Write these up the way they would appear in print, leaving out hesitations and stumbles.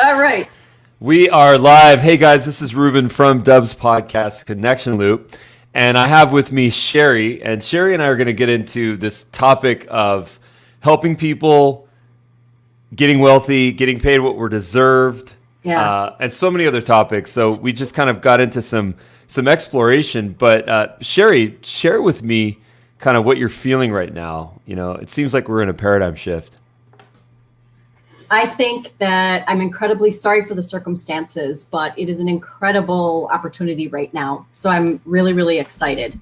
All right. We are live. Hey guys, this is Ruben from Dub's podcast Connection Loop. And I have with me Sheri. And Sheri and I are going to get into this topic of helping people, getting wealthy, getting paid what we're deserved, and so many other topics. So we just kind of got into some exploration. But Sheri, share with me kind of what you're feeling right now. You know, it seems like we're in a paradigm shift. I think that I'm incredibly sorry for the circumstances, but it is an incredible opportunity right now. So I'm really, really excited.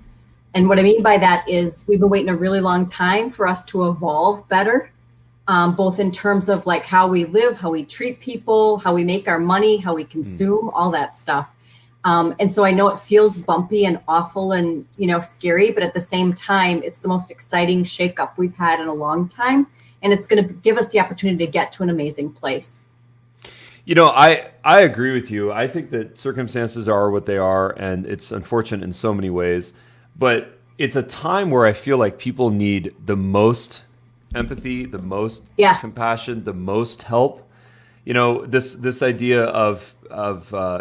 And what I mean by that is we've been waiting a really long time for us to evolve better, both in terms of like how we live, how we treat people, how we make our money, how we consume, all that stuff. And so I know it feels bumpy and awful and, you know, scary, but at the same time, it's the most exciting shakeup we've had in a long time. And it's going to give us the opportunity to get to an amazing place. You know, I agree with you. I think that circumstances are what they are, and it's unfortunate in so many ways. But it's a time where I feel like people need the most empathy, the most compassion, the most help. You know, this idea of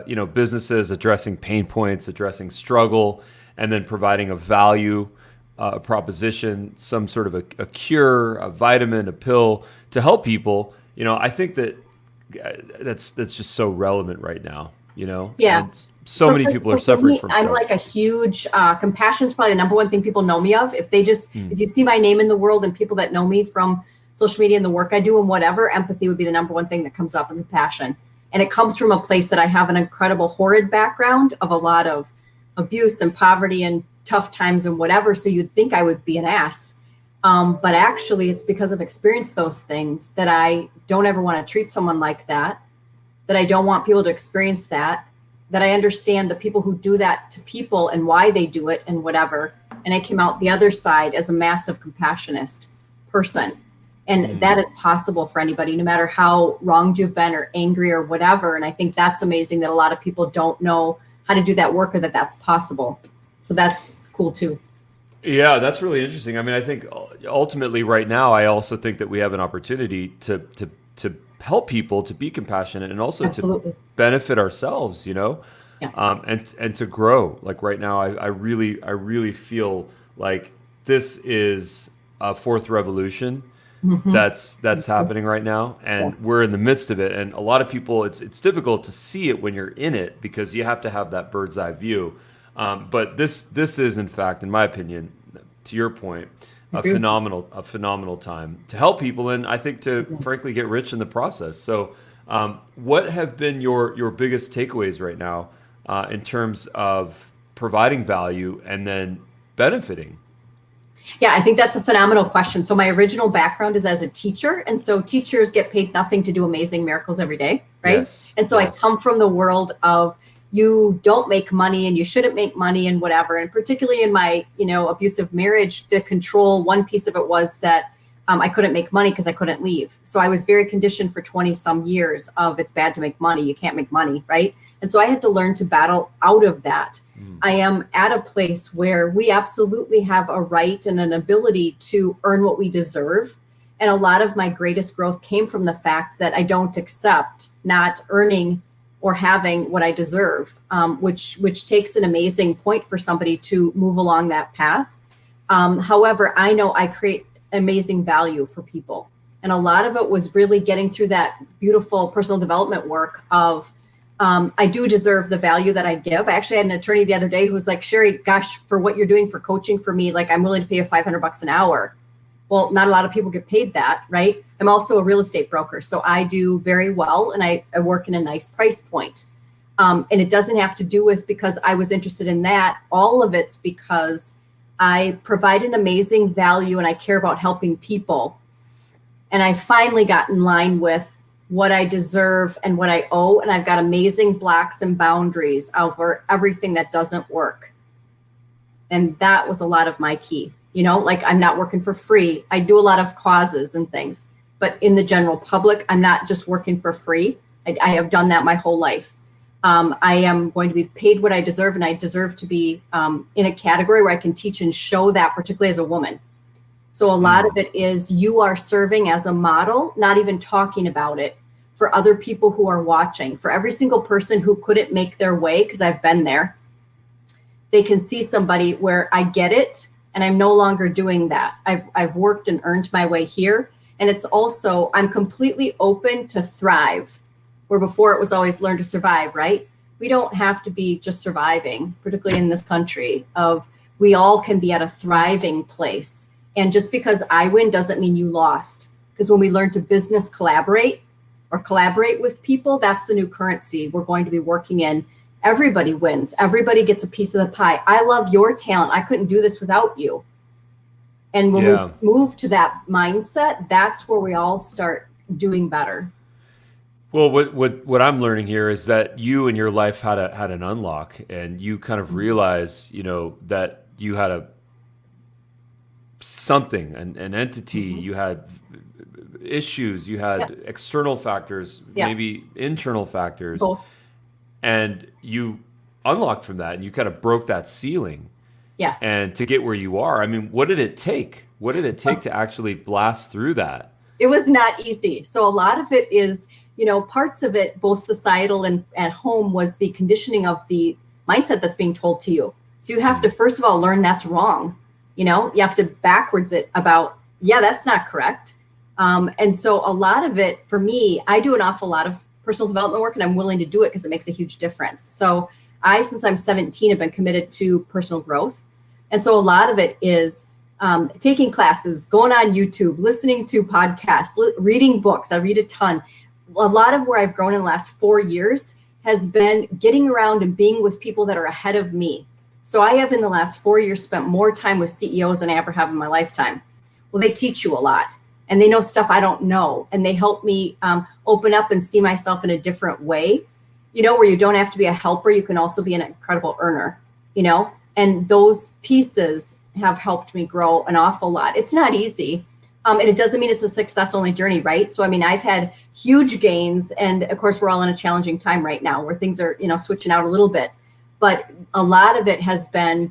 you know, businesses addressing pain points, addressing struggle, and then providing a value, a proposition, some sort of a cure, a vitamin, a pill to help people. You know, I think that's just so relevant right now. You know, and so many people are suffering from. I'm like a huge compassion is probably the number one thing people know me of. If they just if you see my name in the world and people that know me from social media and the work I do and whatever, empathy would be the number one thing that comes up, in compassion. And it comes from a place that I have an incredible horrid background of a lot of abuse and poverty and tough times and whatever. So you'd think I would be an ass. But actually it's because I've experienced those things that I don't ever want to treat someone like that, that I don't want people to experience that I understand the people who do that to people and why they do it and whatever. And I came out the other side as a massive compassionist person. And that is possible for anybody, no matter how wronged you've been or angry or whatever. And I think that's amazing that a lot of people don't know how to do that work or that that's possible. So that's cool too. Yeah, that's really interesting. I mean, I think ultimately right now, I also think that we have an opportunity to help people, to be compassionate, and also to benefit ourselves, you know, and to grow. Like right now, I really feel like this is a fourth revolution that's happening right now, and we're in the midst of it. And a lot of people, it's difficult to see it when you're in it because you have to have that bird's eye view. But this is, in fact, in my opinion, to your point, a phenomenal time to help people, and I think to frankly get rich in the process. So, what have been your biggest takeaways right now in terms of providing value and then benefiting? Yeah, I think that's a phenomenal question. So my original background is as a teacher, and so teachers get paid nothing to do amazing miracles every day, right? Yes, and so I come from the world of you don't make money and you shouldn't make money and whatever. And particularly in my, you know, abusive marriage, the control, one piece of it was that I couldn't make money because I couldn't leave. So I was very conditioned for 20 some years of it's bad to make money. You can't make money, right? And so I had to learn to battle out of that. I am at a place where we absolutely have a right and an ability to earn what we deserve. And a lot of my greatest growth came from the fact that I don't accept not earning or having what I deserve, which takes an amazing point for somebody to move along that path. However, I know I create amazing value for people. And a lot of it was really getting through that beautiful personal development work of, I do deserve the value that I give. I actually had an attorney the other day who was like, Sheri, gosh, for what you're doing for coaching for me, like I'm willing to pay you $500 an hour. Well, not a lot of people get paid that, right? I'm also a real estate broker, so I do very well, and I work in a nice price point. And it doesn't have to do with because I was interested in that. All of it's because I provide an amazing value and I care about helping people. And I finally got in line with what I deserve and what I owe, and I've got amazing blocks and boundaries over everything that doesn't work. And that was a lot of my key. You know, like I'm not working for free. I do a lot of causes and things, but in the general public, I'm not just working for free. I have done that my whole life. I am going to be paid what I deserve, and I deserve to be in a category where I can teach and show that, particularly as a woman. So a lot of it is you are serving as a model, not even talking about it for other people who are watching, for every single person who couldn't make their way, because I've been there. They can see somebody where I get it and I'm no longer doing that. I've worked and earned my way here. And it's also, I'm completely open to thrive, where before it was always learn to survive, right? We don't have to be just surviving, particularly in this country, of we all can be at a thriving place. And just because I win doesn't mean you lost. Because when we learn to business collaborate or collaborate with people, that's the new currency we're going to be working in. Everybody wins. Everybody gets a piece of the pie. I love your talent. I couldn't do this without you. And when we move to that mindset, that's where we all start doing better. Well, what I'm learning here is that you in your life had an unlock, and you kind of realize, that you had something, an entity, you had issues, you had external factors, maybe internal factors. Both. And you unlocked from that, and you kind of broke that ceiling. Yeah. And to get where you are, I mean, what did it take? What did it take to actually blast through that? It was not easy. So a lot of it is, parts of it, both societal and at home, was the conditioning of the mindset that's being told to you. So you have to, first of all, learn that's wrong. You have to backwards it about, that's not correct. And so a lot of it, for me, I do an awful lot of personal development work, and I'm willing to do it because it makes a huge difference. So since I'm 17, have been committed to personal growth. And so a lot of it is taking classes, going on YouTube, listening to podcasts, reading books. I read a ton. A lot of where I've grown in the last 4 years has been getting around and being with people that are ahead of me. So I have in the last 4 years spent more time with CEOs than I ever have in my lifetime. Well, they teach you a lot. And they know stuff I don't know. And they help me open up and see myself in a different way, where you don't have to be a helper. You can also be an incredible earner, and those pieces have helped me grow an awful lot. It's not easy. And it doesn't mean it's a success-only journey, right? So, I've had huge gains. And of course, we're all in a challenging time right now where things are, switching out a little bit. But a lot of it has been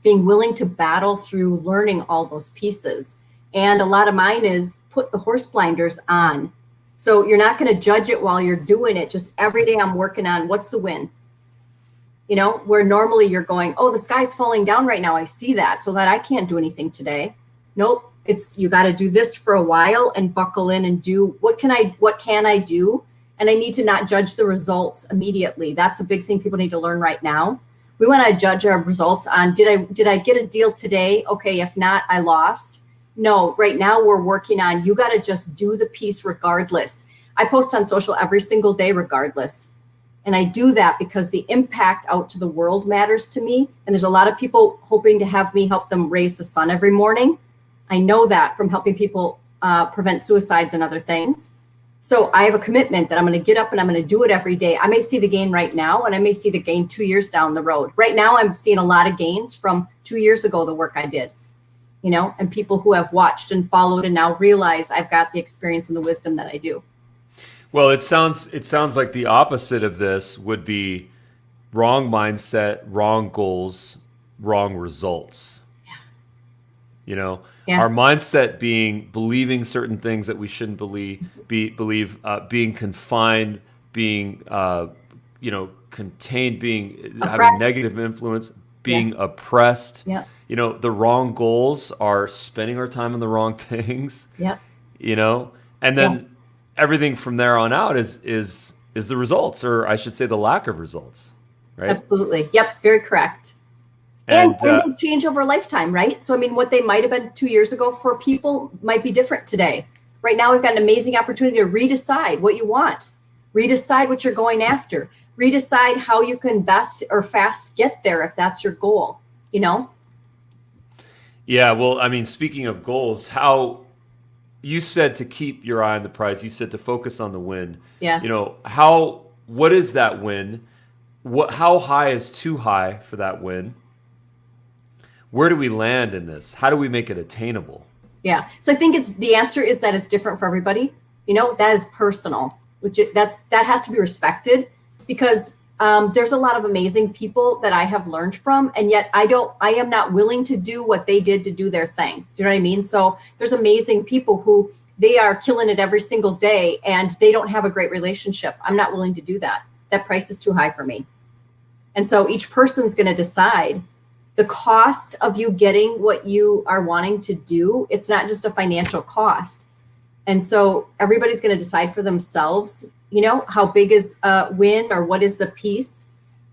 being willing to battle through learning all those pieces. And a lot of mine is put the horse blinders on. So you're not going to judge it while you're doing it. Just every day I'm working on what's the win. Where normally you're going, oh, the sky's falling down right now. I see that. So that I can't do anything today. Nope. You got to do this for a while and buckle in and do what can I do? And I need to not judge the results immediately. That's a big thing people need to learn right now. We want to judge our results on, did I get a deal today? Okay. If not, I lost. No, right now we're working on, you got to just do the piece regardless. I post on social every single day regardless. And I do that because the impact out to the world matters to me. And there's a lot of people hoping to have me help them raise the sun every morning. I know that from helping people prevent suicides and other things. So I have a commitment that I'm going to get up and I'm going to do it every day. I may see the gain right now, and I may see the gain 2 years down the road. Right now, I'm seeing a lot of gains from 2 years ago, the work I did. And people who have watched and followed and now realize I've got the experience and the wisdom that I do. Well, it sounds like the opposite of this would be wrong mindset, wrong goals, wrong results. Our mindset being believing certain things that we shouldn't believe, being confined, being contained, being oppressed. Having negative influence, being oppressed. Yeah. The wrong goals are spending our time on the wrong things. Yeah. And then everything from there on out is the results, or I should say the lack of results, right? Absolutely. Yep. Very correct. And they change over a lifetime, right? So, what they might have been 2 years ago for people might be different today. Right now, we've got an amazing opportunity to redecide what you want, redecide what you're going after, redecide how you can best or fast get there if that's your goal, Yeah, well, speaking of goals, how you said to keep your eye on the prize, you said to focus on the win. Yeah. What is that win? How high is too high for that win? Where do we land in this? How do we make it attainable? Yeah. So I think the answer is that it's different for everybody. That is personal, that has to be respected, because there's a lot of amazing people that I have learned from, and yet I am not willing to do what they did to do their thing. Do you know what I mean? So there's amazing people who they are killing it every single day and they don't have a great relationship. I'm not willing to do that. That price is too high for me. And so each person's going to decide the cost of you getting what you are wanting to do. It's not just a financial cost. And so everybody's going to decide for themselves, you know, how big is a win or what is the piece.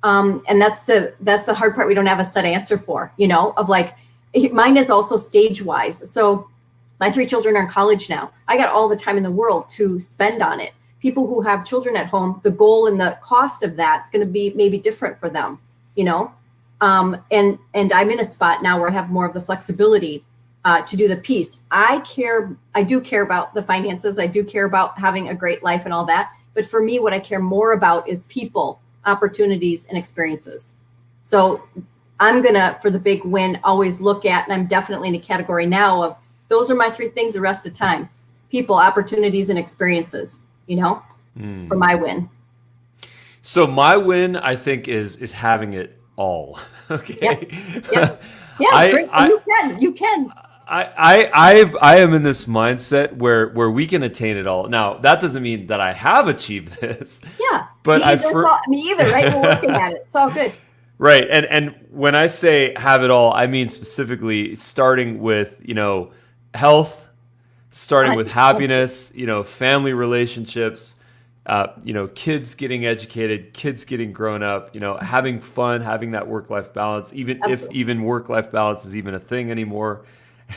And that's the hard part we don't have a set answer for, you know, of like, mine is also stage wise. So my 3 children are in college now. I got all the time in the world to spend on it. People who have children at home, the goal and the cost of that's going to be maybe different for them, you know. And I'm in a spot now where I have more of the flexibility to do the piece. I do care about the finances. I do care about having a great life and all that. But for me, what I care more about is people, opportunities, and experiences. So I'm gonna, for the big win, always look at, and I'm definitely in a category now of, those are my 3 things the rest of the time: people, opportunities, and experiences, you know, for my win. So my win, I think, is having it all. Okay. Yep. Yeah. Great. You can. I am in this mindset where we can attain it all. Now, that doesn't mean that I have achieved this. Yeah. But me either, right? We're working at it. It's all good. Right. And when I say have it all, I mean specifically starting with, you know, health, starting with happiness, you know, family relationships, you know, kids getting educated, kids getting grown up, you know, having fun, having that work-life balance, if even work-life balance is even a thing anymore,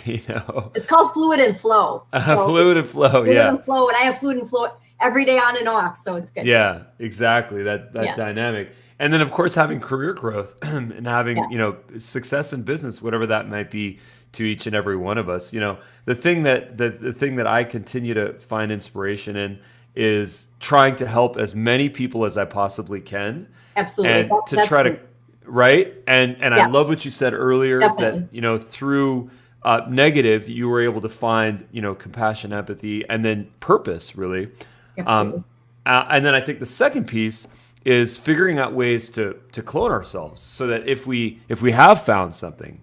you know. It's called fluid and flow. So fluid and flow, fluid and flow, and I have fluid and flow every day on and off, so it's good. Yeah, exactly. That dynamic. And then, of course, having career growth and having, you know, success in business, whatever that might be to each and every one of us. You know, the thing that I continue to find inspiration in is trying to help as many people as I possibly can. Absolutely. And try to, right? And I love what you said earlier, that, you know, through negative, you were able to find, you know, compassion, empathy, and then purpose, really. Absolutely. And then I think the second piece is figuring out ways to clone ourselves, so that if we have found something,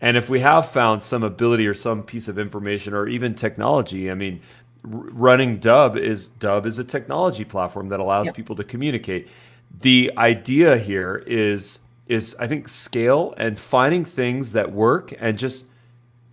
and if we have found some ability or some piece of information or even technology, I mean, running Dub is a technology platform that allows people to communicate. The idea here is I think scale and finding things that work and just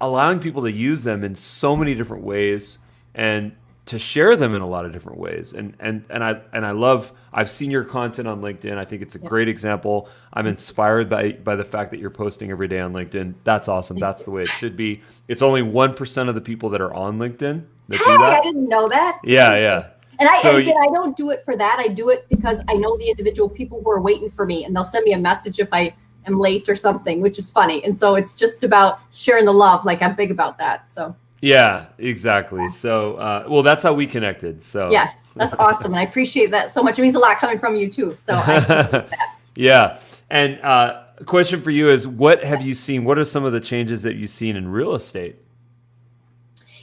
allowing people to use them in so many different ways and to share them in a lot of different ways. And I love, I've seen your content on LinkedIn. I think it's a great example. I'm inspired by the fact that you're posting every day on LinkedIn. That's awesome. That's the way it should be. It's only 1% of the people that are on LinkedIn that do that. I didn't know that. Yeah. And I don't do it for that. I do it because I know the individual people who are waiting for me, and they'll send me a message if I am late or something, which is funny. And so it's just about sharing the love. Like, I'm big about that. So. Yeah, exactly. So, well, that's how we connected. So yes, that's awesome. And I appreciate that so much. It means a lot coming from you too. So I appreciate that. Yeah. And a question for you is, what have you seen? What are some of the changes that you've seen in real estate?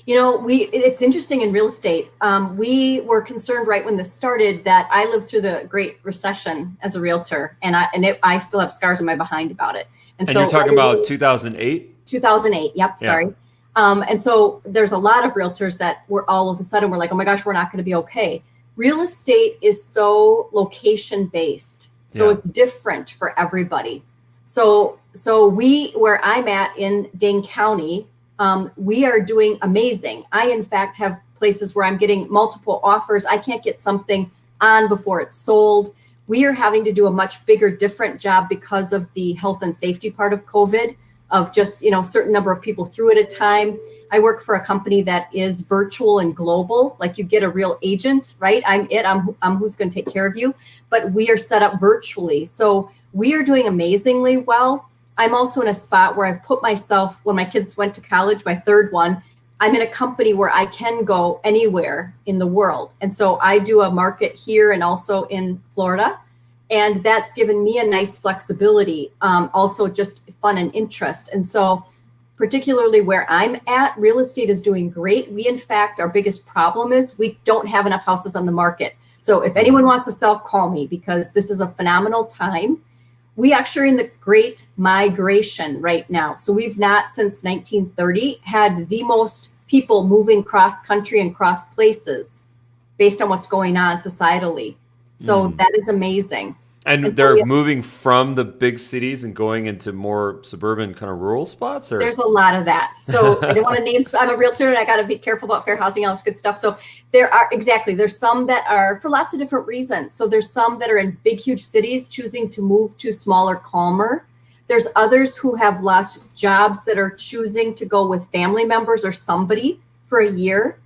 You know, it's interesting in real estate. We were concerned right when this started that I lived through the Great Recession as a realtor, and I still have scars on my behind about it. And so you're talking about 2008? 2008. Yep. Sorry. Yeah. And so there's a lot of realtors that were all of a sudden, we're like, oh my gosh, we're not going to be okay. Real estate is so location based. So it's different for everybody. So where I'm at in Dane County, we are doing amazing. I, in fact, have places where I'm getting multiple offers. I can't get something on before it's sold. We are having to do a much bigger, different job because of the health and safety part of COVID, of just, you know, certain number of people through at a time. I work for a company that is virtual and global. Like, you get a real agent, right? I'm who's going to take care of you, but we are set up virtually. So we are doing amazingly well. I'm also in a spot where I've put myself, when my kids went to college, my third one, I'm in a company where I can go anywhere in the world. And so I do a market here and also in Florida. And that's given me a nice flexibility, also just fun and interest. And so particularly where I'm at, real estate is doing great. We, in fact, our biggest problem is we don't have enough houses on the market. So if anyone wants to sell, call me, because this is a phenomenal time. We actually are in the great migration right now. So we've not since 1930 had the most people moving cross country and cross places based on what's going on societally. So that is amazing. And they're moving from the big cities and going into more suburban kind of rural spots? Or? There's a lot of that. So I don't want to name, I'm a realtor and I got to be careful about fair housing, all this good stuff. So there's some that are for lots of different reasons. So there's some that are in big, huge cities choosing to move to smaller, calmer. There's others who have lost jobs that are choosing to go with family members or somebody for a year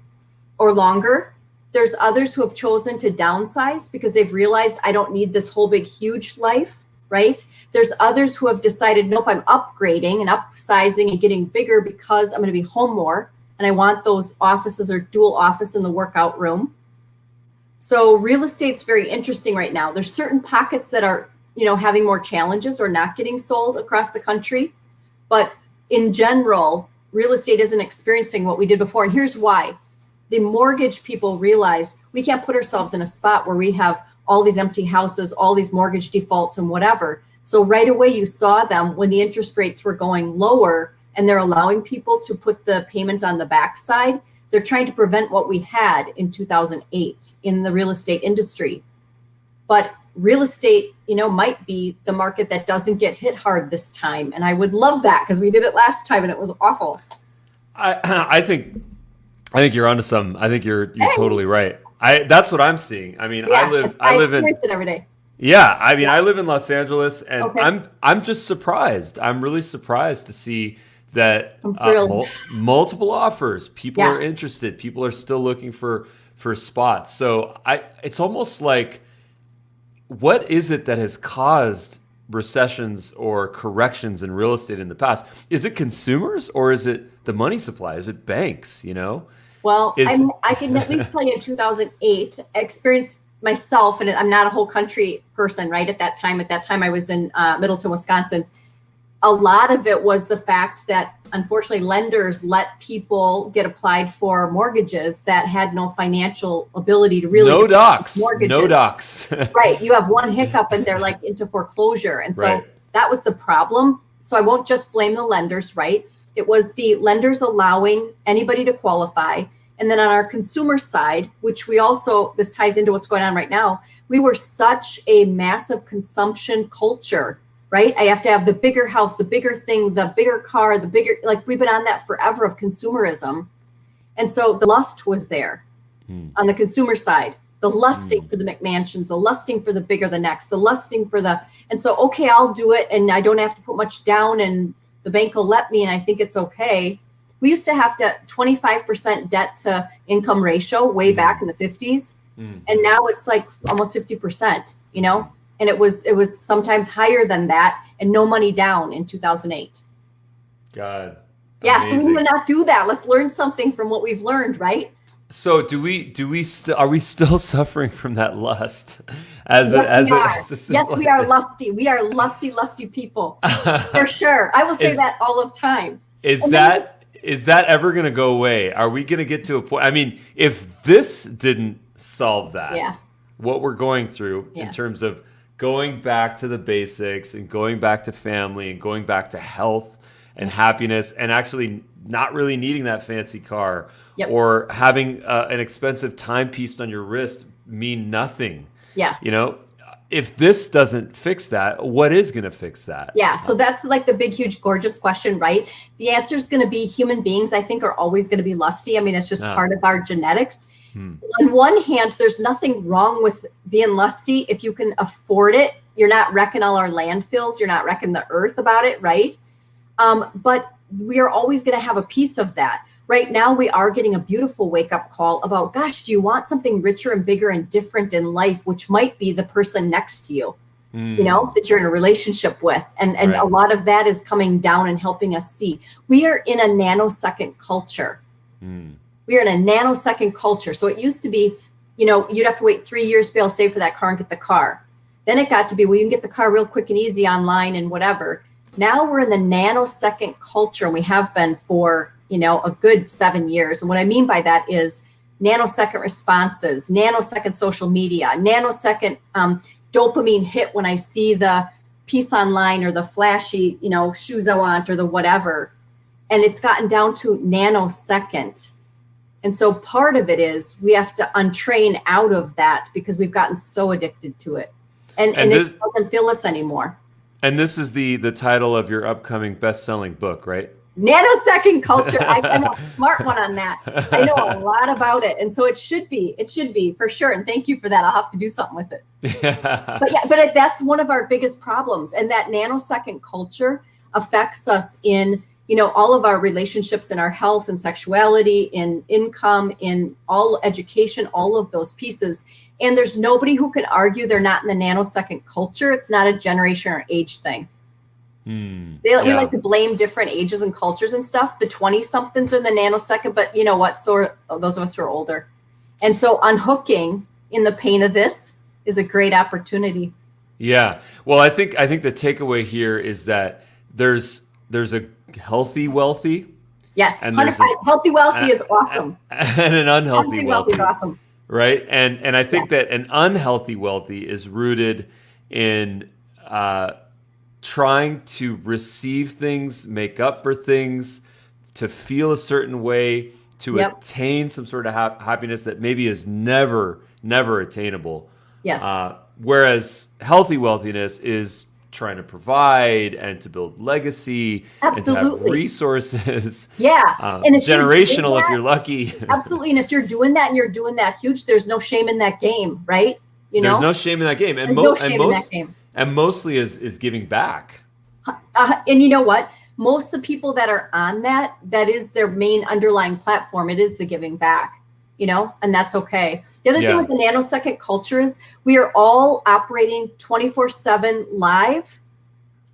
or longer. There's others who have chosen to downsize because they've realized I don't need this whole big, huge life, right? There's others who have decided, nope, I'm upgrading and upsizing and getting bigger because I'm going to be home more. And I want those offices or dual office in the workout room. So real estate's very interesting right now. There's certain pockets that are, having more challenges or not getting sold across the country. But in general, real estate isn't experiencing what we did before. And here's why. The mortgage people realized we can't put ourselves in a spot where we have all these empty houses, all these mortgage defaults and whatever. So right away you saw them when the interest rates were going lower and they're allowing people to put the payment on the backside. They're trying to prevent what we had in 2008 in the real estate industry. But real estate, might be the market that doesn't get hit hard this time. And I would love that because we did it last time and it was awful. I think you're onto something. I think you're totally right. That's what I'm seeing. I mean, I live in it every day. Yeah, I mean, I live in Los Angeles, and I'm just surprised. I'm really surprised to see that multiple offers. People are interested. People are still looking for spots. So it's almost like, what is it that has caused recessions or corrections in real estate in the past? Is it consumers or is it the money supply? Is it banks? Well, I can at least tell you in 2008, I experienced myself, and I'm not a whole country person, right? At that time I was in Middleton, Wisconsin. A lot of it was the fact that unfortunately lenders let people get applied for mortgages that had no financial ability to really no docs. Right. You have one hiccup and they're like into foreclosure. And so that was the problem. So I won't just blame the lenders, right? It was the lenders allowing anybody to qualify. And then on our consumer side, which this ties into what's going on right now, we were such a massive consumption culture, right? I have to have the bigger house, the bigger thing, the bigger car, we've been on that forever of consumerism. And so the lust was there on the consumer side, the lusting for the McMansions, the lusting for the bigger, the next, the lusting for and so, okay, I'll do it. And I don't have to put much down and the bank will let me, and I think it's okay. We used to have to 25% debt to income ratio way back in the 50s. And now it's like almost 50%, and it was sometimes higher than that and no money down in 2008. God. Yeah. Amazing. So we would not do that. Let's learn something from what we've learned, right? So are we still suffering from that lust? Yes, we are lusty. We are lusty people for sure. I will say that all of time. Is that ever going to go away? Are we going to get to a point? I mean, if this didn't solve that, what we're going through in terms of going back to the basics and going back to family and going back to health and happiness and actually not really needing that fancy car or having an expensive timepiece on your wrist mean nothing. Yeah. If this doesn't fix that, what is going to fix that? Yeah. So that's like the big, huge, gorgeous question, right? The answer is going to be human beings, I think, are always going to be lusty. I mean, it's just part of our genetics. On one hand, there's nothing wrong with being lusty if you can afford it. You're not wrecking all our landfills. You're not wrecking the earth about it, right? But we are always going to have a piece of that. Right now, we are getting a beautiful wake-up call about, gosh, do you want something richer and bigger and different in life, which might be the person next to you, that you're in a relationship with. And a lot of that is coming down and helping us see. We are in a nanosecond culture. We are in a nanosecond culture. So it used to be, you'd have to wait 3 years to be able to save for that car and get the car. Then it got to be, well, you can get the car real quick and easy online and whatever. Now we're in the nanosecond culture, and we have been for a good 7 years. And what I mean by that is nanosecond responses, nanosecond social media, nanosecond dopamine hit when I see the piece online or the flashy, shoes I want or the whatever. and it's gotten down to nanosecond. And so part of it is we have to untrain out of that because we've gotten so addicted to it. And it doesn't feel us anymore. And this is the title of your upcoming best-selling book, right? Nanosecond culture. I'm a smart one on that. I know a lot about it. And so it should be for sure. And thank you for that. I'll have to do something with it. Yeah. But that's one of our biggest problems. And that nanosecond culture affects us in, all of our relationships, in our health and sexuality, in income, in all education, all of those pieces. And there's nobody who can argue they're not in the nanosecond culture. It's not a generation or age thing. We like to blame different ages and cultures and stuff. The 20-somethings are in the nanosecond, but you know what? So are those of us who are older. And so unhooking in the pain of this is a great opportunity. Yeah. Well, I think the takeaway here is that there's a healthy wealthy. Yes. Healthy wealthy is awesome. And an unhealthy wealthy is awesome. Right. And I think that an unhealthy wealthy is rooted in trying to receive things, make up for things, to feel a certain way, to attain some sort of happiness that maybe is never attainable. Yes. Whereas healthy wealthiness is trying to provide and to build legacy. Absolutely. And to have resources. Yeah. And if generational if you're lucky. Absolutely. And if you're doing that and you're doing that huge, there's no shame in that game, right? There's no shame in that game. And no shame in that game. And mostly is giving back. And you know what? Most of the people that are on that is their main underlying platform. It is the giving back, and that's okay. The other thing with the nanosecond culture is we are all operating 24/7 live,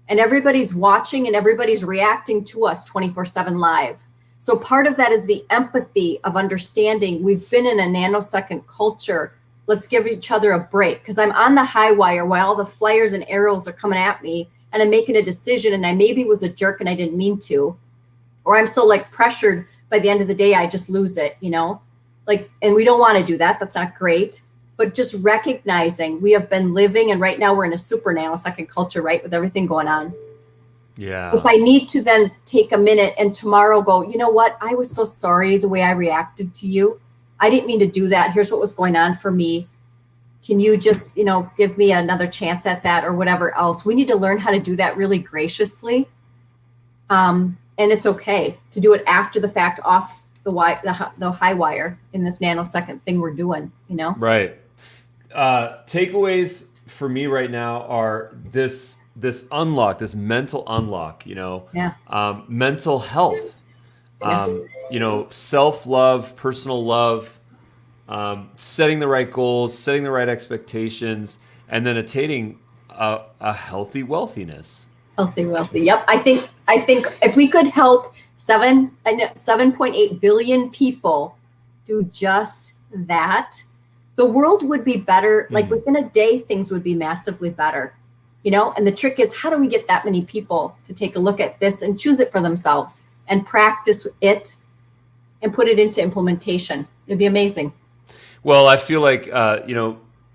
and everybody's watching and everybody's reacting to us 24/7 live. So part of that is the empathy of understanding we've been in a nanosecond culture. Let's give each other a break because I'm on the high wire while all the flyers and arrows are coming at me and I'm making a decision and I maybe was a jerk and I didn't mean to, or I'm so pressured by the end of the day, I just lose it, and we don't want to do that. That's not great. But just recognizing we have been living and right now we're in a super nanosecond culture, right? With everything going on. Yeah. If I need to then take a minute and tomorrow go, you know what? I was so sorry the way I reacted to you. I didn't mean to do that. Here's what was going on for me. Can you just, give me another chance at that or whatever else? We need to learn how to do that really graciously. And it's okay to do it after the fact, off the high wire in this nanosecond thing we're doing, Right. Takeaways for me right now are this unlock, this mental unlock, mental health. Yes. Self-love, personal love, setting the right goals, setting the right expectations, and then attaining a healthy wealthiness. Healthy wealthy. Yep. I think if we could help 7.8 billion people do just that, the world would be better. Within a day, things would be massively better. And the trick is, how do we get that many people to take a look at this and choose it for themselves? And practice it and put it into implementation. It'd be amazing. Well, I feel like,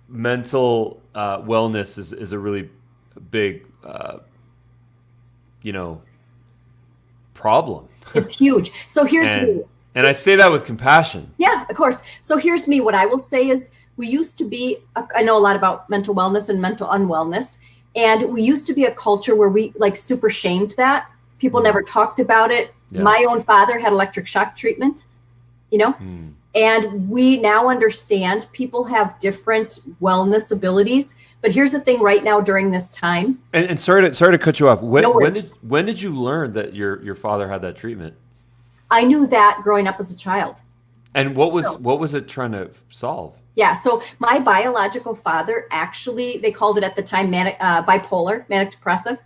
mental wellness is a really big, problem. It's huge. So here's me. And I say that with compassion. Yeah, of course. So here's me. What I will say is we used to be, I know a lot about mental wellness and mental unwellness. And we used to be a culture where we super shamed that. People never talked about it. Yeah. My own father had electric shock treatment, and we now understand people have different wellness abilities. But here's the thing right now during this time. And sorry to cut you off. When did you learn that your father had that treatment? I knew that growing up as a child. And what was it trying to solve? Yeah. So my biological father, actually, they called it at the time bipolar, manic depressive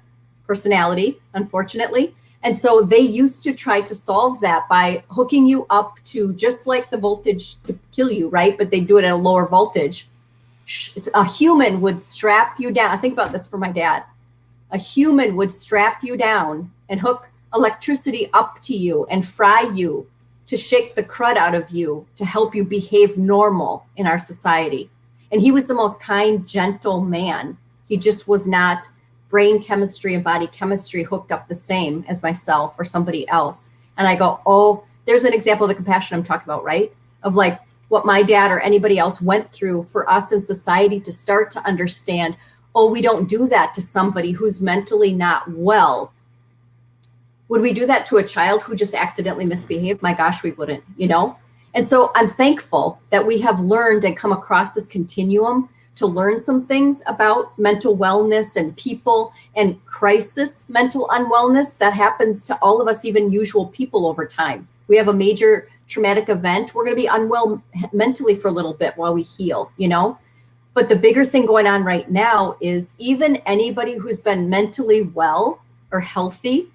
personality, unfortunately. And so they used to try to solve that by hooking you up to just like the voltage to kill you, right? But they do it at a lower voltage. A human would strap you down. I think about this for my dad. A human would strap you down and hook electricity up to you and fry you to shake the crud out of you to help you behave normal in our society. And he was the most kind, gentle man. He just was not brain chemistry and body chemistry hooked up the same as myself or somebody else. and I go, oh, there's an example of the compassion I'm talking about, right? Of like what my dad or anybody else went through for us in society to start to understand, oh, we don't do that to somebody who's mentally not well. Would we do that to a child who just accidentally misbehaved? My gosh, we wouldn't, And so I'm thankful that we have learned and come across this continuum to learn some things about mental wellness and people and crisis mental unwellness that happens to all of us, even usual people over time. We have a major traumatic event. We're going to be unwell mentally for a little bit while we heal, But the bigger thing going on right now is even anybody who's been mentally well or healthy,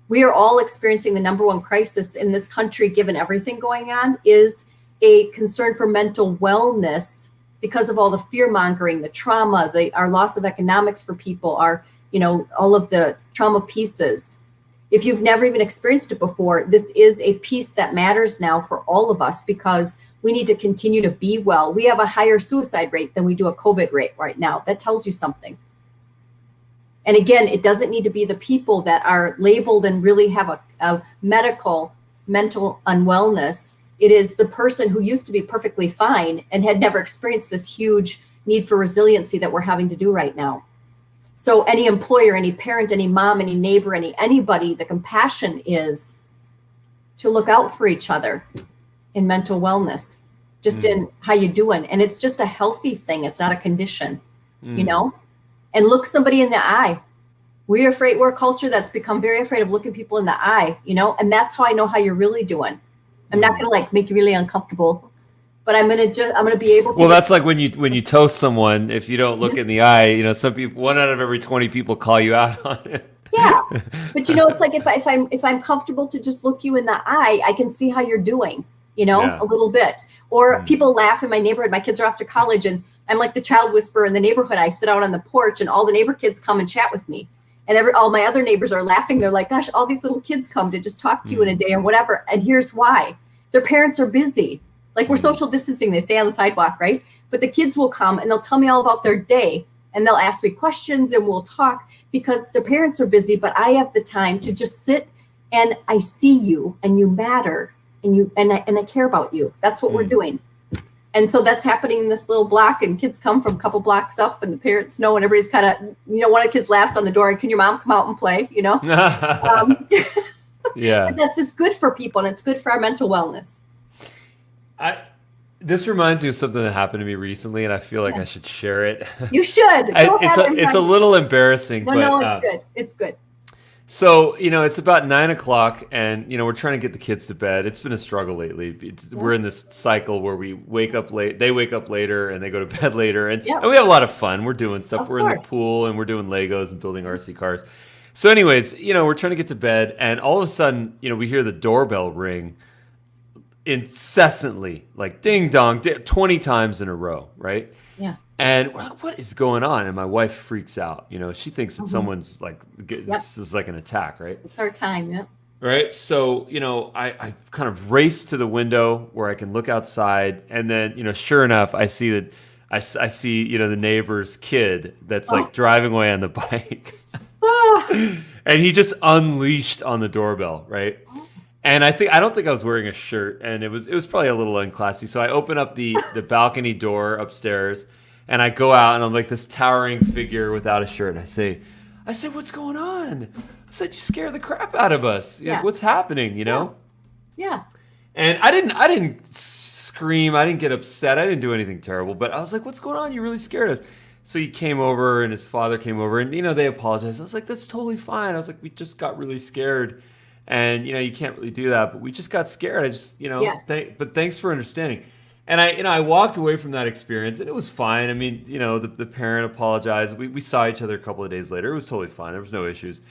we are all experiencing the number one crisis in this country, given everything going on, is a concern for mental wellness because of all the fear mongering, the trauma, our loss of economics for people, all of the trauma pieces. If you've never even experienced it before, this is a piece that matters now for all of us because we need to continue to be well. We have a higher suicide rate than we do a COVID rate right now. That tells you something. And again, it doesn't need to be the people that are labeled and really have a medical mental unwellness. It is the person who used to be perfectly fine and had never experienced this huge need for resiliency that we're having to do right now. So any employer, any parent, any mom, any neighbor, anybody, the compassion is to look out for each other in mental wellness, just in how you doing. And it's just a healthy thing. It's not a condition, and look somebody in the eye. We're a culture that's become very afraid of looking people in the eye, and that's how I know how you're really doing. I'm not going to make you really uncomfortable, but I'm going to be able to. Well, that's like when you toast someone, if you don't look in the eye, some people, 1 out of every 20 people call you out on it. Yeah. But it's like if I'm comfortable to just look you in the eye, I can see how you're doing, a little bit. Or people laugh in my neighborhood. My kids are off to college and I'm like the child whisperer in the neighborhood. I sit out on the porch and all the neighbor kids come and chat with me. And all my other neighbors are laughing. They're like, gosh, all these little kids come to just talk to you in a day or whatever. And here's why. Their parents are busy. Like we're social distancing, they stay on the sidewalk, right? But the kids will come and they'll tell me all about their day and they'll ask me questions and we'll talk because their parents are busy, but I have the time to just sit and I see you and you matter and I care about you. That's what we're doing. And so that's happening in this little block and kids come from a couple blocks up and the parents know and everybody's kind of, one of the kids laughs on the door and can your mom come out and play, Yeah. And that's just good for people and it's good for our mental wellness. This reminds me of something that happened to me recently, and I feel like I should share it. You should. It's a little embarrassing. No, it's good. It's good. So, it's about 9:00 and, we're trying to get the kids to bed. It's been a struggle lately. We're in this cycle where we wake up late, they wake up later and they go to bed later. And we have a lot of fun. We're doing stuff. We're in the pool and we're doing Legos and building RC cars. So anyways, we're trying to get to bed and all of a sudden, we hear the doorbell ring incessantly, like ding dong, 20 times in a row, right? Yeah. And we're like, what is going on? And my wife freaks out. She thinks that someone's like, this is like an attack, right? It's our time, yeah. Right. So, I kind of race to the window where I can look outside. And then, sure enough, I see that I see, the neighbor's kid that's like driving away on the bike. And he just unleashed on the doorbell, right? And I don't think I was wearing a shirt, and it was probably a little unclassy. So I open up the balcony door upstairs, and I go out, and I'm like this towering figure without a shirt. And I say, what's going on? I said, you scare the crap out of us. Yeah. What's happening? Yeah. And I didn't scream. I didn't get upset. I didn't do anything terrible. But I was like, what's going on? You really scared us. So he came over, and his father came over, and they apologized. I was like, that's totally fine. I was like, we just got really scared. And, you can't really do that, but we just got scared. I just, but thanks for understanding. And I walked away from that experience and it was fine. I mean, the parent apologized. We saw each other a couple of days later. It was totally fine. There was no issues.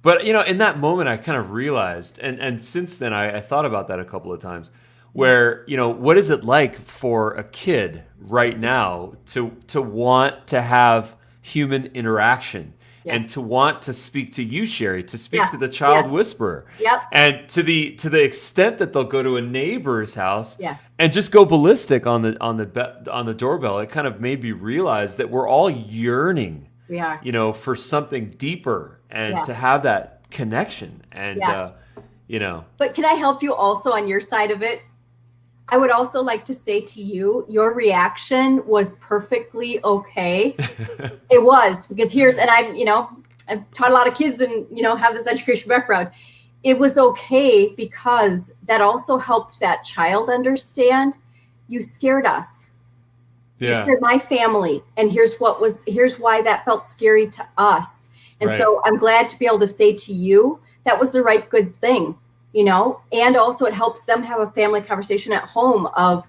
But, in that moment, I kind of realized, and since then I thought about that a couple of times where, what is it like for a kid right now to want to have human interaction? Yes. And to want to speak to you, Sheri, to speak to the child whisperer. Yep. And to the extent that they'll go to a neighbor's house and just go ballistic on the doorbell, it kind of made me realize that we're all yearning, we are, for something deeper and to have that connection. And But can I help you also on your side of it? I would also like to say to you, your reaction was perfectly okay. It was, because I've taught a lot of kids and, have this education background. It was okay because that also helped that child understand you scared us. Yeah. You scared my family. And here's why that felt scary to us. And so I'm glad to be able to say to you, that was the right, good thing. And also it helps them have a family conversation at home of,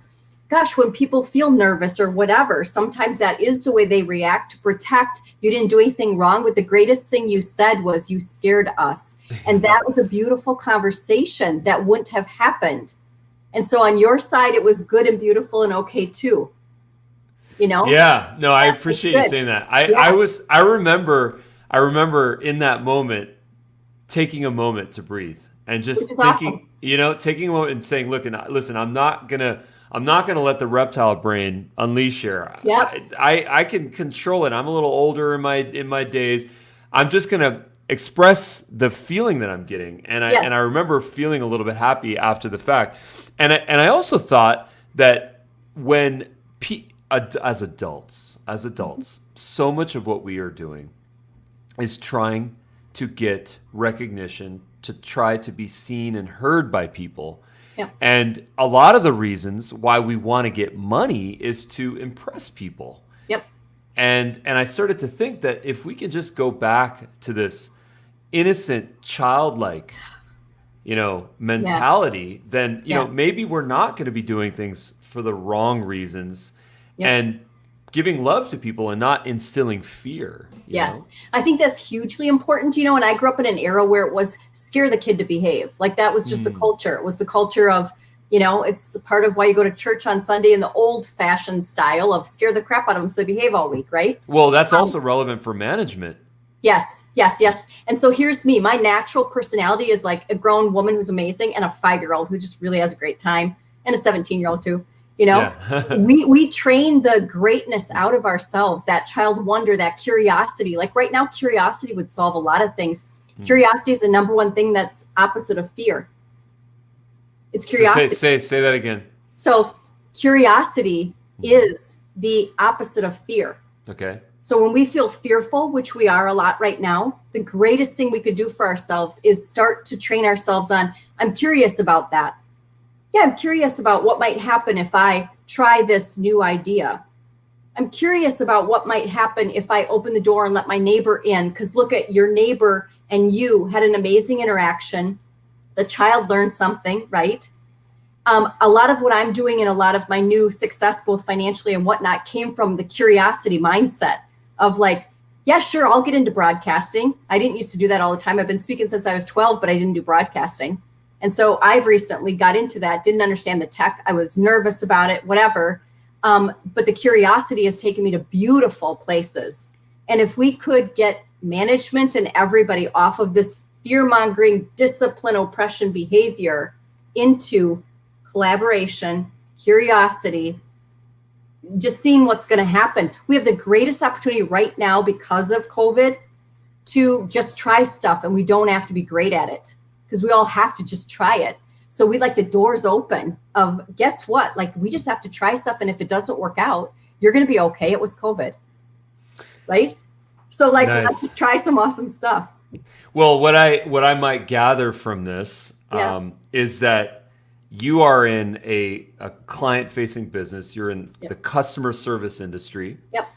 gosh, when people feel nervous or whatever, sometimes that is the way they react to protect. You didn't do anything wrong, but the greatest thing you said was you scared us. And that was a beautiful conversation that wouldn't have happened. And so on your side, it was good and beautiful and okay too. Yeah, no, I appreciate you saying that. I remember in that moment, taking a moment to breathe. And just thinking, awesome. Taking a moment and saying, look, and listen, I'm not gonna let the reptile brain unleash here. Yep. I can control it. I'm a little older in my days. I'm just gonna express the feeling that I'm getting, and I remember feeling a little bit happy after the fact. And I also thought that when as adults, so much of what we are doing is trying to get recognition, to try to be seen and heard by people. Yeah. And a lot of the reasons why we want to get money is to impress people. Yep. And I started to think that if we can just go back to this innocent, childlike, mentality, then, maybe we're not going to be doing things for the wrong reasons. Yep. And giving love to people and not instilling fear. Yes. I think that's hugely important. And I grew up in an era where it was scare the kid to behave. Like that was just the culture. It was the culture of, it's part of why you go to church on Sunday in the old fashioned style of scare the crap out of them so they behave all week, right? Well, that's also relevant for management. Yes. And so here's me. My natural personality is like a grown woman who's amazing and a 5-year-old who just really has a great time, and a 17-year-old too. We train the greatness out of ourselves, that child wonder, that curiosity. Like right now, curiosity would solve a lot of things. Curiosity is the number one thing that's opposite of fear. It's curiosity. So say that again. So curiosity is the opposite of fear. Okay. So when we feel fearful, which we are a lot right now, the greatest thing we could do for ourselves is start to train ourselves on, I'm curious about that. Yeah, I'm curious about what might happen if I try this new idea. I'm curious about what might happen if I open the door and let my neighbor in, because look at your neighbor and you had an amazing interaction. The child learned something, right? A lot of what I'm doing and a lot of my new success, both financially and whatnot, came from the curiosity mindset of like, yeah, sure, I'll get into broadcasting. I didn't used to do that all the time. I've been speaking since I was 12, but I didn't do broadcasting. And so I've recently got into that, didn't understand the tech. I was nervous about it, whatever. But the curiosity has taken me to beautiful places. And if we could get management and everybody off of this fear-mongering, discipline, oppression behavior into collaboration, curiosity, just seeing what's going to happen. We have the greatest opportunity right now because of COVID to just try stuff, and we don't have to be great at it, because we all have to just try it. So we like the doors open of, guess what? Like we just have to try stuff. And if it doesn't work out, you're going to be okay. It was COVID, right? So like, let's just try some awesome stuff. Well, what I might gather from this is that you are in a client-facing business. You're in the customer service industry. Yep.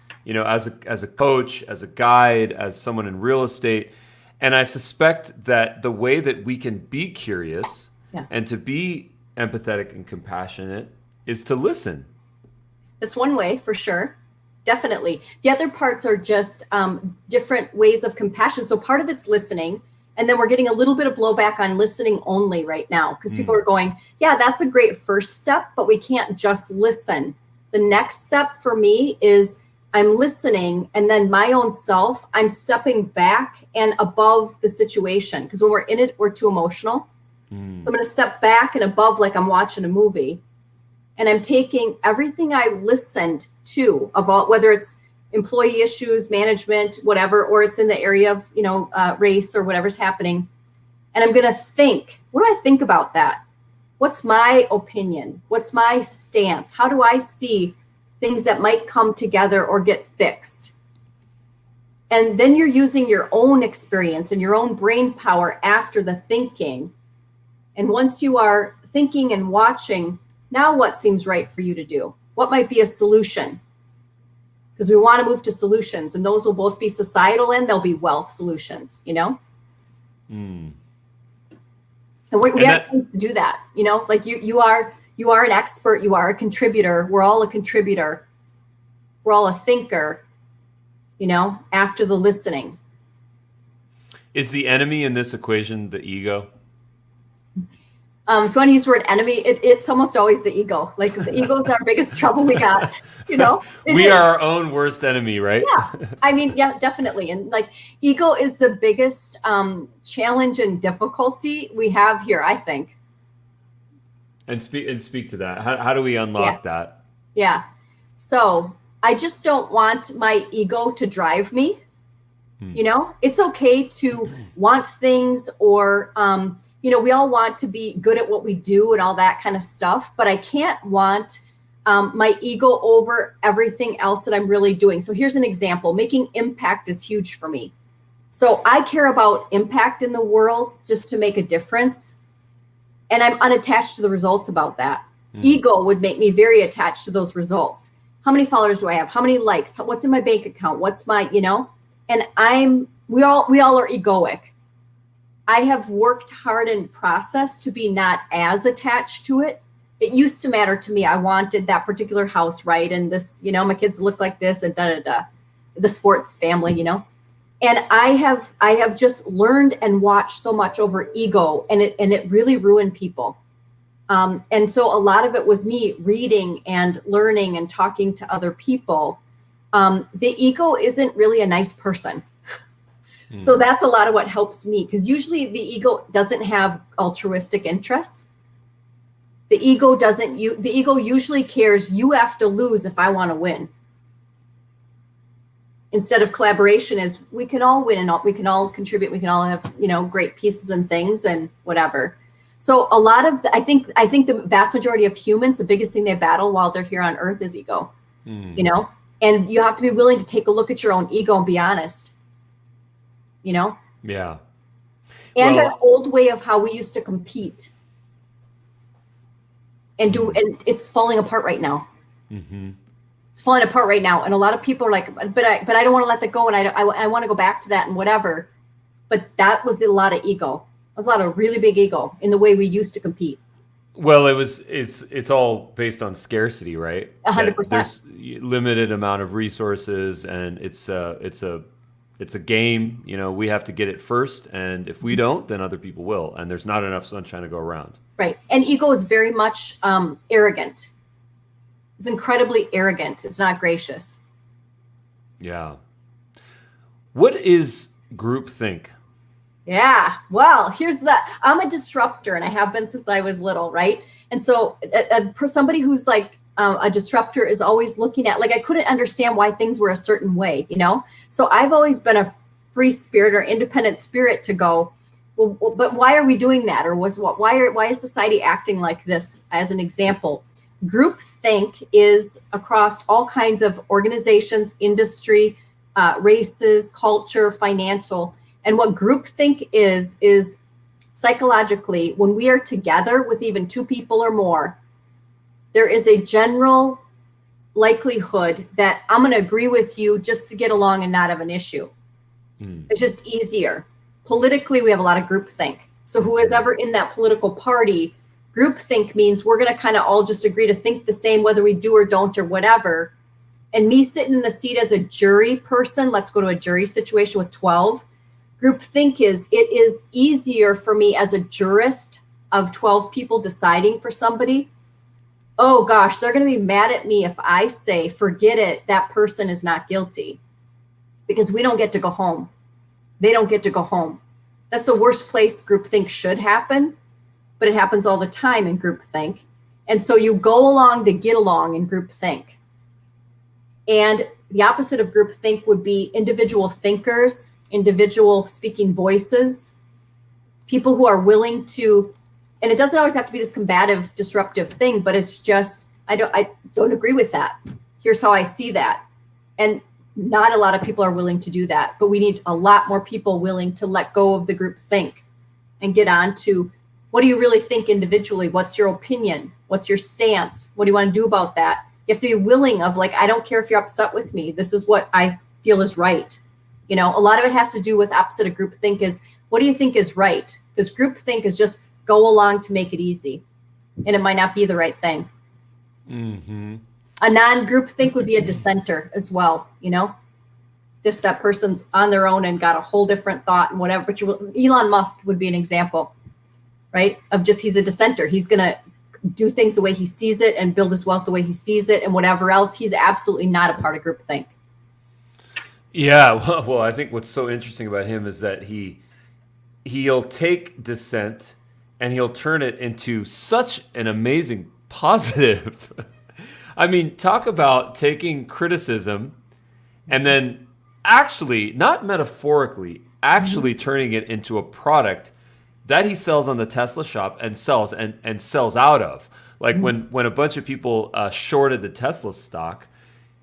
As a coach, as a guide, as someone in real estate. And I suspect that the way that we can be curious and to be empathetic and compassionate is to listen. That's one way, for sure. Definitely. The other parts are just different ways of compassion. So part of it's listening. And then we're getting a little bit of blowback on listening only right now, because people are going, yeah, that's a great first step, but we can't just listen. The next step for me is I'm listening, and then my own self, I'm stepping back and above the situation. Because when we're in it, we're too emotional. So I'm going to step back and above, like I'm watching a movie. And I'm taking everything I listened to, of all, whether it's employee issues, management, whatever, or it's in the area of, race or whatever's happening. And I'm going to think, what do I think about that? What's my opinion? What's my stance? How do I see things that might come together or get fixed? And then you're using your own experience and your own brain power after the thinking. And once you are thinking and watching, now what seems right for you to do? What might be a solution? Because we want to move to solutions, and those will both be societal and they'll be wealth solutions, you know? Mm. And we have to do that, you know, like you are an expert, you are a contributor. We're all a contributor. We're all a thinker, you know, after the listening. Is the enemy in this equation the ego? If you want to use the word enemy, it's almost always the ego. Like the ego is our biggest trouble we got, you know? We are our own worst enemy, right? Yeah. I mean, yeah, definitely. And like ego is the biggest challenge and difficulty we have here, I think. And speak to that. How do we unlock that? Yeah. So I just don't want my ego to drive me. You know, it's okay to want things or, you know, we all want to be good at what we do and all that kind of stuff, but I can't want my ego over everything else that I'm really doing. So here's an example. Making impact is huge for me. So I care about impact in the world just to make a difference. And I'm unattached to the results about that. Ego would make me very attached to those results. How many followers do I have? How many likes? What's in my bank account? What's my, you know? And we all are egoic. I have worked hard in process to be not as attached to it. It used to matter to me. I wanted that particular house, right? And this, you know, my kids look like this and the sports family, you know? And I have just learned and watched so much over ego, and it really ruined people. And so a lot of it was me reading and learning and talking to other people. The ego isn't really a nice person. So that's a lot of what helps me, because usually the ego doesn't have altruistic interests. The ego usually cares, you have to lose if I want to win. Instead of collaboration is we can all win and we can all contribute. We can all have, you know, great pieces and things and whatever. So a lot of I think the vast majority of humans, the biggest thing they battle while they're here on earth is ego, you know, and you have to be willing to take a look at your own ego and be honest, you know? Yeah. And an old way of how we used to compete and it's falling apart right now. It's falling apart right now. And a lot of people are like, but I don't want to let that go. And I want to go back to that and whatever. But that was a lot of ego. It was a lot of really big ego in the way we used to compete. Well, it's all based on scarcity, right? 100%. There's limited amount of resources, and it's a game. You know, we have to get it first, and if we don't, then other people will. And there's not enough sunshine to go around. Right. And ego is very much arrogant. It's incredibly arrogant. It's not gracious. Yeah. What is groupthink? Yeah. Well, I'm a disruptor, and I have been since I was little, right? And so for somebody who's like a disruptor is always looking at, like, I couldn't understand why things were a certain way, you know? So I've always been a free spirit or independent spirit to go, well, but why are we doing that? Or why is society acting like this? As an example, groupthink is across all kinds of organizations, industry, races, culture, financial. And what groupthink is psychologically, when we are together with even two people or more, there is a general likelihood that I'm going to agree with you just to get along and not have an issue. It's just easier. Politically, we have a lot of groupthink. So who is ever in that political party, groupthink means we're going to kind of all just agree to think the same, whether we do or don't or whatever. And me sitting in the seat as a jury person, let's go to a jury situation with 12. Groupthink it is easier for me as a jurist of 12 people deciding for somebody. Oh gosh, they're going to be mad at me if I say, forget it, that person is not guilty, because we don't get to go home. They don't get to go home. That's the worst place groupthink should happen, but it happens all the time in groupthink. And so you go along to get along in groupthink. And the opposite of groupthink would be individual thinkers, individual speaking voices. people who are willing to, and it doesn't always have to be this combative, disruptive thing, but it's just, I don't agree with that. Here's how I see that. And not a lot of people are willing to do that, but we need a lot more people willing to let go of the group think and get on to, what do you really think individually? What's your opinion? What's your stance? What do you want to do about that? You have to be willing of like, I don't care if you're upset with me. This is what I feel is right. You know, a lot of it has to do with opposite of group think is, what do you think is right? Because group think is just go along to make it easy. And it might not be the right thing. Mm-hmm. A non-group think would be a dissenter as well, you know? Just that person's on their own and got a whole different thought and whatever. But Elon Musk would be an example, right? Of just, he's a dissenter. He's going to do things the way he sees it and build his wealth the way he sees it and whatever else. He's absolutely not a part of group think. Yeah, well, I think what's so interesting about him is that he'll take dissent and he'll turn it into such an amazing positive. I mean, talk about taking criticism and then actually, not metaphorically, actually turning it into a product that he sells on the Tesla shop and sells and sells out of. Like when a bunch of people shorted the Tesla stock,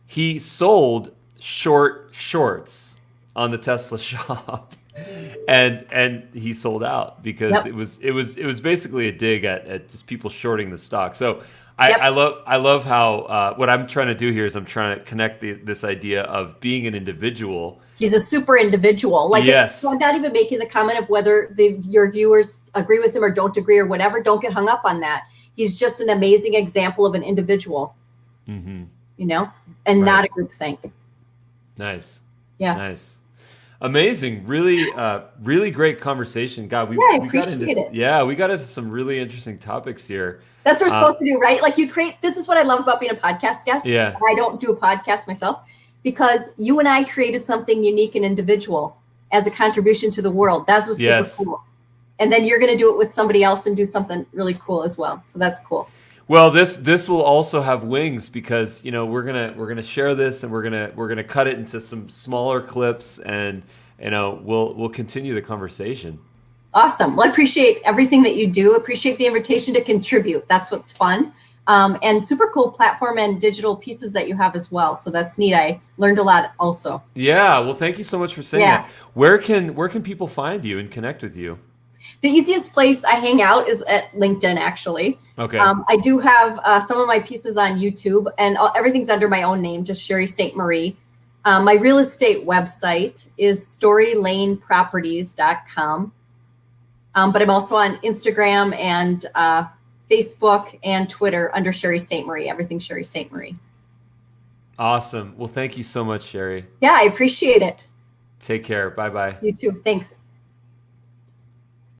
he sold shorts on the Tesla shop. And he sold out because it was basically a dig at just people shorting the stock. So I love how what I'm trying to do here is I'm trying to connect this idea of being an individual. He's a super individual. Like, yes. I'm not even making the comment of whether your viewers agree with him or don't agree or whatever. Don't get hung up on that. He's just an amazing example of an individual, you know, and not a group think. Nice. Yeah. Nice. Amazing. Really, really great conversation. God, we got into we got into some really interesting topics here. That's what we're supposed to do, right? Like this is what I love about being a podcast guest. Yeah. I don't do a podcast myself because you and I created something unique and individual as a contribution to the world. That's what's super cool. And then you're going to do it with somebody else and do something really cool as well. So that's cool. Well, this will also have wings because, you know, we're gonna share this and we're gonna cut it into some smaller clips and, you know, we'll continue the conversation. Awesome. Well, I appreciate everything that you do. Appreciate the invitation to contribute. That's what's fun. And super cool platform and digital pieces that you have as well. So that's neat. I learned a lot also. Yeah. Well, thank you so much for saying that. Where can people find you and connect with you? The easiest place I hang out is at LinkedIn, actually. Okay. I do have some of my pieces on YouTube, and everything's under my own name, just Sheri St. Marie. My real estate website is StorylaneProperties.com. But I'm also on Instagram and Facebook and Twitter under Sheri St. Marie. Everything Sheri St. Marie. Awesome. Well, thank you so much, Sheri. Yeah, I appreciate it. Take care. Bye-bye. You too. Thanks.